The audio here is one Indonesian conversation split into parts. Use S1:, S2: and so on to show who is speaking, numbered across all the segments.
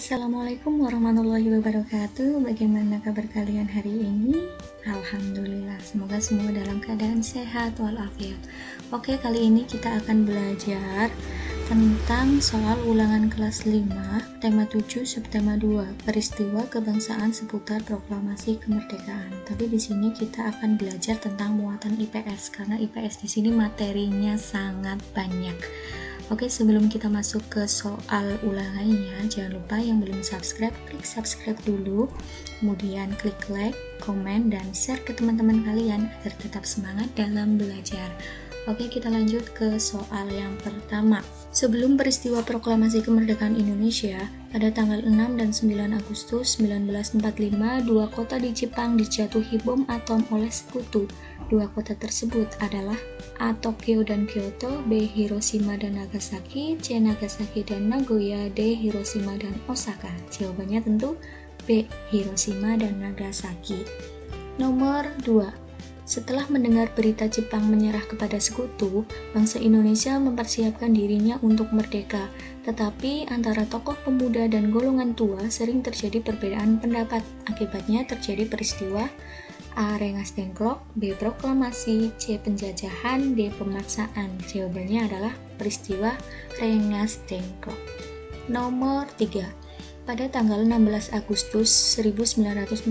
S1: Assalamualaikum warahmatullahi wabarakatuh. Bagaimana kabar kalian hari ini? Alhamdulillah, semoga semua dalam keadaan sehat walafiat. Oke, kali ini kita akan belajar tentang soal ulangan kelas 5, tema 7, subtema 2, peristiwa kebangsaan seputar proklamasi kemerdekaan. Tapi di sini kita akan belajar tentang muatan IPS karena IPS di sini materinya sangat banyak. Oke, sebelum kita masuk ke soal ulangannya, jangan lupa yang belum subscribe, klik subscribe dulu, kemudian klik like, komen, dan share ke teman-teman kalian agar tetap semangat dalam belajar. Oke, kita lanjut ke soal yang pertama. Sebelum peristiwa proklamasi kemerdekaan Indonesia, pada tanggal 6 dan 9 Agustus 1945, dua kota di Jepang dijatuhi bom atom oleh sekutu. Dua kota tersebut adalah A. Tokyo dan Kyoto, B. Hiroshima dan Nagasaki, C. Nagasaki dan Nagoya, D. Hiroshima dan Osaka. Jawabannya tentu B. Hiroshima dan Nagasaki. Nomor 2. Setelah mendengar berita Jepang menyerah kepada sekutu, bangsa Indonesia mempersiapkan dirinya untuk merdeka. Tetapi antara tokoh pemuda dan golongan tua sering terjadi perbedaan pendapat. Akibatnya terjadi peristiwa A. Rengas Dengklok, B. Proklamasi, C. Penjajahan, D. Pemaksaan. Jawabannya adalah peristiwa Rengas Dengklok. Nomor 3. Pada tanggal 16 Agustus 1945,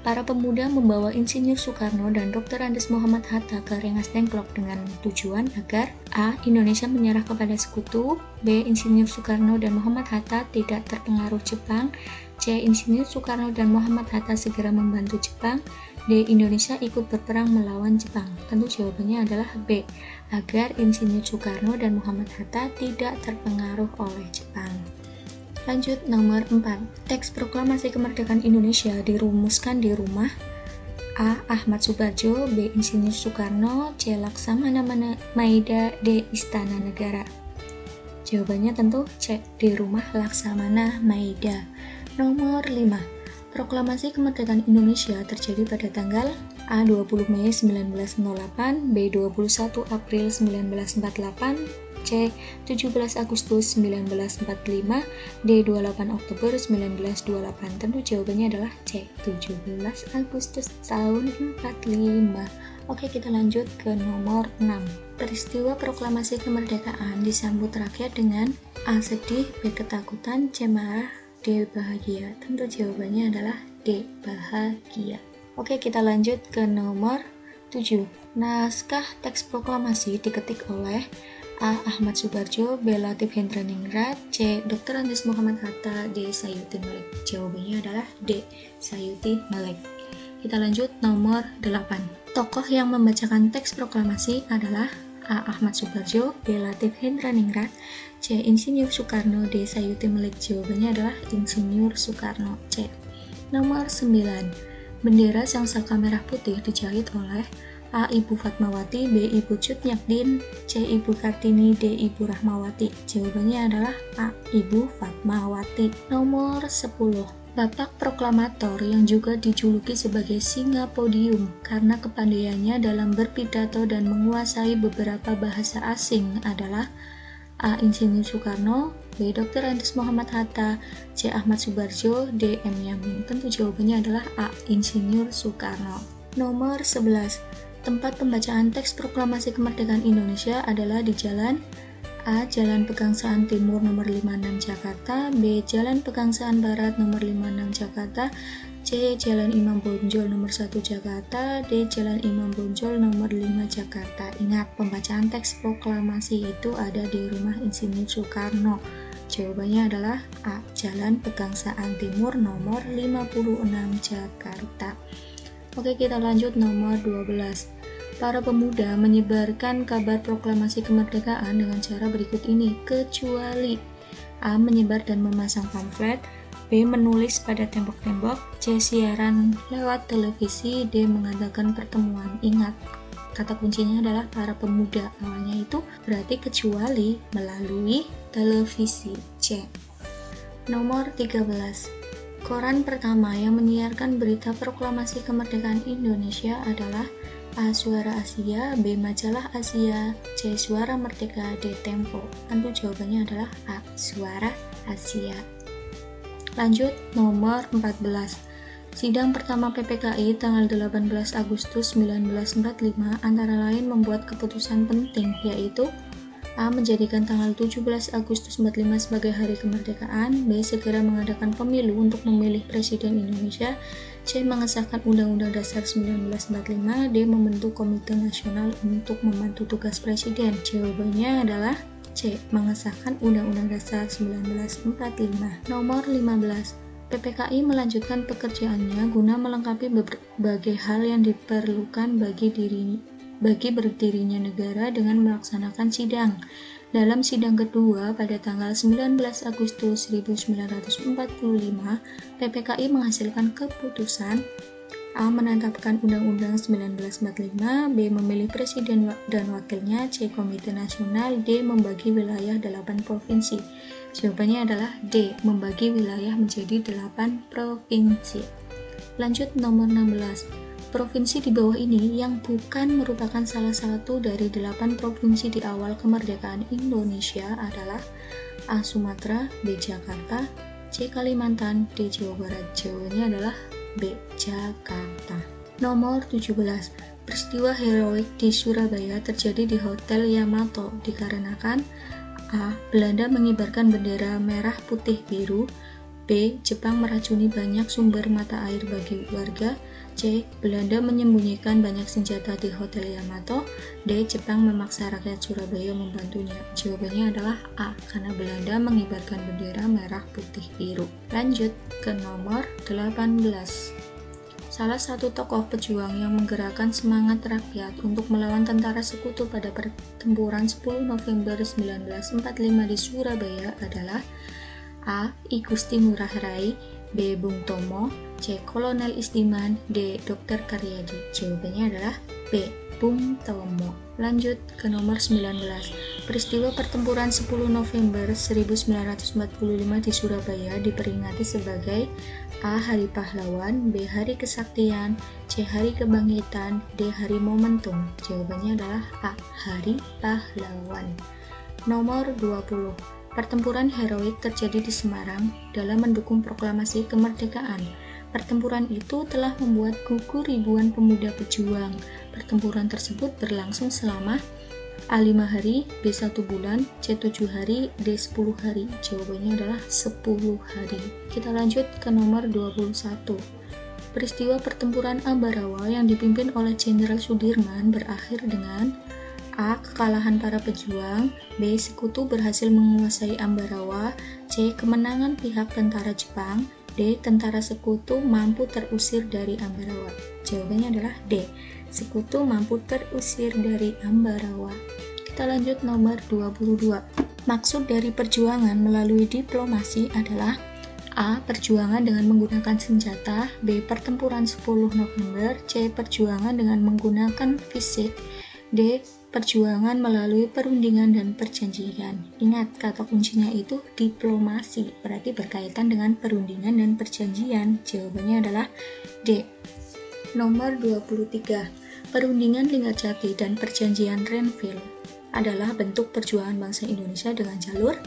S1: para pemuda membawa Insinyur Soekarno dan Dr. Andes Muhammad Hatta ke Rengas Dengklok dengan tujuan agar A. Indonesia menyerah kepada sekutu, B. Insinyur Soekarno dan Muhammad Hatta tidak terpengaruh Jepang, C. Insinyur Soekarno dan Muhammad Hatta segera membantu Jepang, D. Indonesia ikut berperang melawan Jepang. Tentu jawabannya adalah B. Agar Insinyur Soekarno dan Muhammad Hatta tidak terpengaruh oleh Jepang. Lanjut, nomor 4. Teks proklamasi kemerdekaan Indonesia dirumuskan di rumah A. Ahmad Subarjo, B. Insinyur Soekarno, C. Laksamana Maida, D. Istana Negara. Jawabannya tentu C. Di rumah Laksamana Maida. Nomor 5. Proklamasi kemerdekaan Indonesia terjadi pada tanggal A. 20 Mei 1908, B. 21 April 1948, C. 17 Agustus 1945, D. 28 Oktober 1928. Tentu jawabannya adalah C. 17 Agustus tahun 45. Oke, kita lanjut ke nomor 6. Peristiwa proklamasi kemerdekaan disambut rakyat dengan A. Sedih, B. Ketakutan, C. Marah, D. Bahagia. Tentu jawabannya adalah D. Bahagia. Oke, kita lanjut ke nomor 7. Naskah teks proklamasi diketik oleh A. Ahmad Subarjo, B. Latif Hendraningrat, C. Dr. Andes Muhammad Hatta, D. Sayuti Melik. Jawabannya adalah D. Sayuti Melik. Kita lanjut nomor 8. Tokoh yang membacakan teks proklamasi adalah A. Ahmad Subarjo, B. Latif Hendraningrat, C. Insinyur Soekarno, D. Sayuti Melik. Jawabannya adalah Insinyur Soekarno, C. Nomor 9. Bendera Sang Saka Merah Putih dijahit oleh A. Ibu Fatmawati, B. Ibu Cut Nyakdin, C. Ibu Kartini, D. Ibu Rahmawati. Jawabannya adalah A. Ibu Fatmawati. Nomor 10. Bapak proklamator yang juga dijuluki sebagai singa podium karena kepandaiannya dalam berpidato dan menguasai beberapa bahasa asing adalah A. Insinyur Soekarno, B. Dr. Andes Muhammad Hatta, C. Ahmad Subarjo, D. M. Yamin. Tentu jawabannya adalah A. Insinyur Soekarno. Nomor 11. Tempat pembacaan teks proklamasi kemerdekaan Indonesia adalah di Jalan A. Jalan Pegangsaan Timur nomor 56 Jakarta, B. Jalan Pegangsaan Barat nomor 56 Jakarta, C. Jalan Imam Bonjol nomor 1 Jakarta, D. Jalan Imam Bonjol nomor 5 Jakarta. Ingat, pembacaan teks proklamasi itu ada di rumah Insinyur Soekarno. Jawabannya adalah A. Jalan Pegangsaan Timur nomor 56 Jakarta. Oke, kita lanjut nomor 12. Para pemuda menyebarkan kabar proklamasi kemerdekaan dengan cara berikut ini, kecuali A. Menyebar dan memasang pamflet, B. Menulis pada tembok-tembok, C. Siaran lewat televisi, D. Mengadakan pertemuan. Ingat, kata kuncinya adalah para pemuda. Awalnya itu berarti kecuali melalui televisi. C. Nomor 13. Koran pertama yang menyiarkan berita proklamasi kemerdekaan Indonesia adalah A. Suara Asia, B. Majalah Asia, C. Suara Merdeka, D. Tempo. Tentu jawabannya adalah A. Suara Asia. Lanjut, nomor 14. Sidang pertama PPKI tanggal 18 Agustus 1945 antara lain membuat keputusan penting, yaitu A. Menjadikan tanggal 17 Agustus 45 sebagai hari kemerdekaan. B. Segera mengadakan pemilu untuk memilih Presiden Indonesia. C. Mengesahkan Undang-Undang Dasar 1945. D. Membentuk Komite Nasional untuk membantu tugas Presiden. Jawabannya adalah C. Mengesahkan Undang-Undang Dasar 1945. Nomor 15. PPKI melanjutkan pekerjaannya guna melengkapi berbagai hal yang diperlukan bagi berdirinya negara dengan melaksanakan sidang. Dalam sidang kedua pada tanggal 19 Agustus 1945, PPKI menghasilkan keputusan A. Menetapkan Undang-Undang 1945. B. Memilih Presiden dan Wakilnya. C. Komite Nasional. D. Membagi wilayah 8 provinsi. Jawabannya adalah D. Membagi wilayah menjadi 8 provinsi. Lanjut, nomor 16. Provinsi di bawah ini yang bukan merupakan salah satu dari 8 provinsi di awal kemerdekaan Indonesia adalah A. Sumatera. B. Jakarta. C. Kalimantan. D. Jawa Barat. Jawabannya adalah B. Jakarta. Nomor 17. Peristiwa heroik di Surabaya terjadi di Hotel Yamato dikarenakan A. Belanda mengibarkan bendera merah putih biru. B. Jepang meracuni banyak sumber mata air bagi warga. C. Belanda menyembunyikan banyak senjata di Hotel Yamato. D. Jepang memaksa rakyat Surabaya membantunya. Jawabannya adalah A. Karena Belanda mengibarkan bendera merah putih biru. Lanjut ke nomor 18. Salah satu tokoh pejuang yang menggerakkan semangat rakyat untuk melawan tentara sekutu pada pertempuran 10 November 1945 di Surabaya adalah A. I Gusti Ngurah Rai. B. Bung Tomo. C. Kolonel Istiman. D. Dr. Karyadi. Jawabannya adalah B. Bung Tomo. Lanjut ke nomor 19. Peristiwa pertempuran 10 November 1945 di Surabaya diperingati sebagai A. Hari Pahlawan. B. Hari Kesaktian. C. Hari Kebangkitan. D. Hari Momentum. Jawabannya adalah A. Hari Pahlawan. Nomor 20. Pertempuran heroik terjadi di Semarang dalam mendukung proklamasi kemerdekaan. Pertempuran itu telah membuat gugur ribuan pemuda pejuang. Pertempuran tersebut berlangsung selama A. 5 hari, B. 1 bulan, C. 7 hari, D. 10 hari. Jawabannya adalah 10 hari. Kita lanjut ke nomor 21. Peristiwa pertempuran Ambarawa yang dipimpin oleh Jenderal Sudirman berakhir dengan A. Kekalahan para pejuang. B. Sekutu berhasil menguasai Ambarawa. C. Kemenangan pihak tentara Jepang. D. Tentara sekutu mampu terusir dari Ambarawa. Jawabannya adalah D. Sekutu mampu terusir dari Ambarawa. Kita lanjut nomor 22. Maksud dari perjuangan melalui diplomasi adalah A. Perjuangan dengan menggunakan senjata. B. Pertempuran 10 November. C. Perjuangan dengan menggunakan fisik. D. Perjuangan melalui perundingan dan perjanjian. Ingat, kata kuncinya itu diplomasi, berarti berkaitan dengan perundingan dan perjanjian. Jawabannya adalah D. Nomor 23. Perundingan Linggarjati dan perjanjian Renville adalah bentuk perjuangan bangsa Indonesia dengan jalur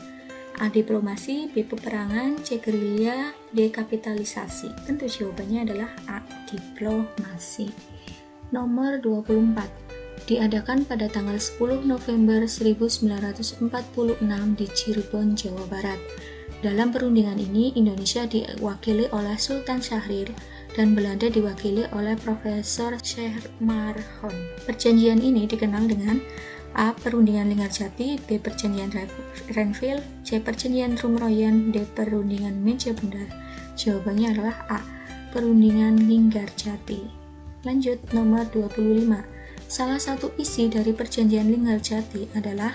S1: A. Diplomasi, B. Peperangan, C. Gerilya, D. Kapitalisasi. Tentu jawabannya adalah A. Diplomasi. Nomor 24. Diadakan pada tanggal 10 November 1946 di Cirebon, Jawa Barat. Dalam perundingan ini, Indonesia diwakili oleh Sultan Syahrir dan Belanda diwakili oleh Profesor Schermerhorn. Perjanjian ini dikenal dengan A. Perundingan Linggarjati, B. Perjanjian Renville, C. Perjanjian Rumroyen, D. Perundingan Meja Bundar. Jawabannya adalah A. Perundingan Linggarjati. Lanjut, nomor 25. Salah satu isi dari perjanjian Linggarjati adalah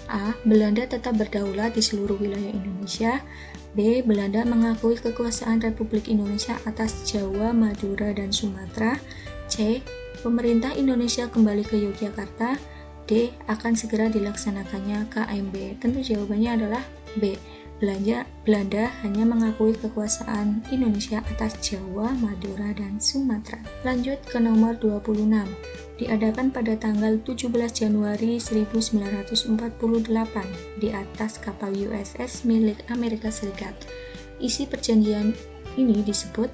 S1: A. Belanda tetap berdaulat di seluruh wilayah Indonesia. B. Belanda mengakui kekuasaan Republik Indonesia atas Jawa, Madura, dan Sumatera. C. Pemerintah Indonesia kembali ke Yogyakarta. D. Akan segera dilaksanakannya KMB. Tentu jawabannya adalah B. Belanda hanya mengakui kekuasaan Indonesia atas Jawa, Madura, dan Sumatera. Lanjut ke nomor 26. Diadakan pada tanggal 17 Januari 1948 di atas kapal USS milik Amerika Serikat. Isi perjanjian ini disebut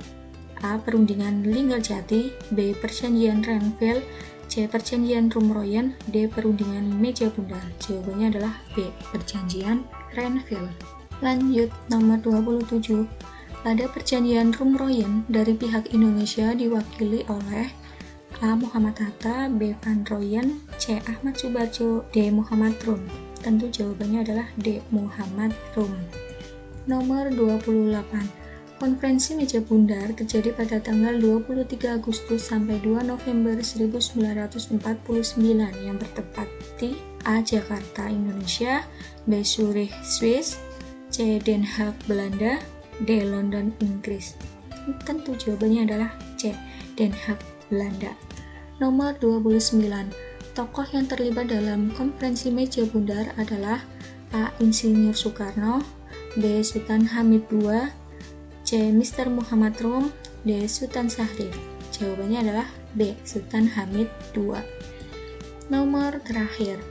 S1: A. Perundingan Linggarjati, B. Perjanjian Renville, C. Perjanjian Rumroyen, D. Perundingan Meja Bundar. Jawabannya adalah B. Perjanjian Renville. Lanjut, nomor 27. Pada perjanjian Rumroyen, dari pihak Indonesia diwakili oleh A. Muhammad Hatta, B. Van Rooyen, C. Ahmad Subarjo, D. Muhammad Rum. Tentu jawabannya adalah D. Muhammad Rum. Nomor 28. Konferensi Meja Bundar terjadi pada tanggal 23 Agustus sampai 2 November 1949 yang bertempat di A. Jakarta, Indonesia, B. Zurich, Swiss, C. Den Haag, Belanda, D. London, Inggris. Tentu jawabannya adalah C. Den Haag, Belanda. Nomor 29. Tokoh yang terlibat dalam konferensi Meja Bundar adalah A. Insinyur Soekarno, B. Sultan Hamid II, C. Mr. Muhammad Rum, D. Sultan Syahrir. Jawabannya adalah B. Sultan Hamid II. Nomor terakhir,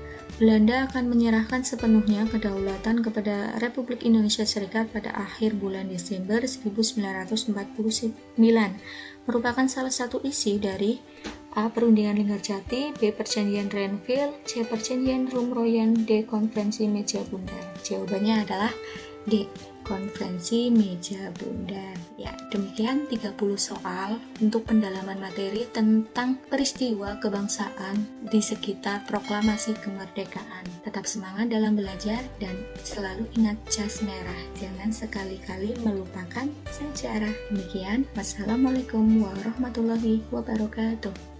S1: Belanda akan menyerahkan sepenuhnya kedaulatan kepada Republik Indonesia Serikat pada akhir bulan Desember 1949, merupakan salah satu isi dari A. Perundingan Linggarjati, B. Perjanjian Renville, C. Perjanjian Rumroyen, D. Konferensi Meja Bundar. Jawabannya adalah D. Konferensi Meja Bundar. Ya, demikian 30 soal untuk pendalaman materi tentang peristiwa kebangsaan di sekitar proklamasi kemerdekaan. Tetap semangat dalam belajar dan selalu ingat jas merah. Jangan sekali-kali melupakan sejarah. Demikian, wassalamualaikum warahmatullahi wabarakatuh.